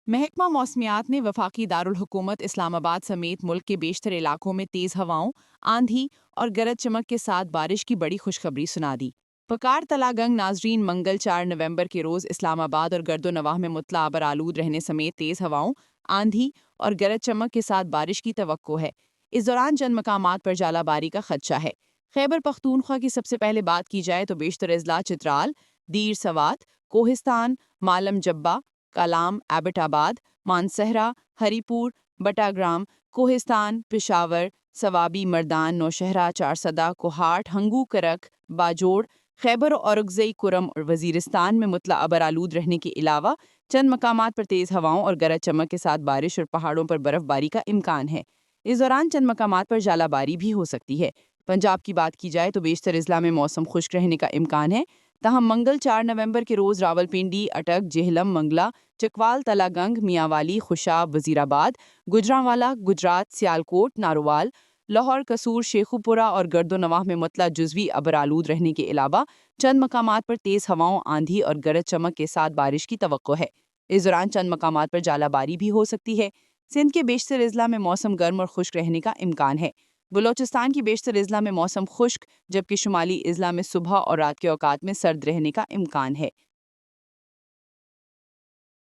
महकमा मौसमियात ने वफाकी दारुल हुकूमत इस्लामाबाद समेत मुल्क के बेशतर इलाकों में तेज हवाओं, आंधी और गरज चमक के साथ बारिश की बड़ी खुशखबरी सुना दी। पकार तलागंग नाजरीन मंगल 4 नवंबर के रोज इस्लामाबाद और गर्दोनवाह में मुतला आबर आलूद रहने समेत तेज हवाओं, आंधी और गरज चमक के साथ बारिश की तवक्को है। इस दौरान चंद मकामात पर जालाबारी का खदशा है। खैबर पख्तूनख्वा की सबसे पहले बात की जाए तो बेशतर अजला चित्राल, दीर सवात, कोहिस्तान, मालम जब्बा, कलाम, एबटाबाद, मानसहरा, हरीपुर, बटाग्राम, कोहिस्तान, पिशावर, सवाबी, मर्दान, नौशहरा, चारसदा, कोहाट, हंगू करक, बाजोड़, खैबर औरगजई कुरम और वजीरिस्तान में मुतला अबर आलूद रहने के अलावा चंद मकामात पर तेज हवाओं और गरज चमक के साथ बारिश और पहाड़ों पर बर्फबारी का इम्कान है। इस दौरान चंद मकामात पर जालाबारी भी हो सकती है। पंजाब की बात की जाए तो बेशतर इजला में मौसम खुश्क रहने का इम्कान है। तहम मंगल 4 नवंबर के रोज रावलपिंडी, अटक, जेहलम, मंगला, चकवाल, तलागंग, मियांवाली, खुशाब, वजीराबाद, गुजरांवाला, गुजरात, सियालकोट, नारोवाल, लाहौर, कसूर, शेखुपुरा और गर्दोनवाह में मुतला जुजवी अबर आलूद रहने के अलावा चंद मकामात पर तेज हवाओं, आंधी और गरज चमक के साथ बारिश की तवक्को है। इस दौरान चंद मकामात पर जालाबारी भी हो सकती है। सिंध के बेशतर अजला में मौसम गर्म और खुश्क रहने का इम्कान है। बलोचिस्तान की बेशतर अजला में मौसम खुश्क, जबकि शुमाली अजला में सुबह और रात के औकात में सर्द रहने का इम्कान है।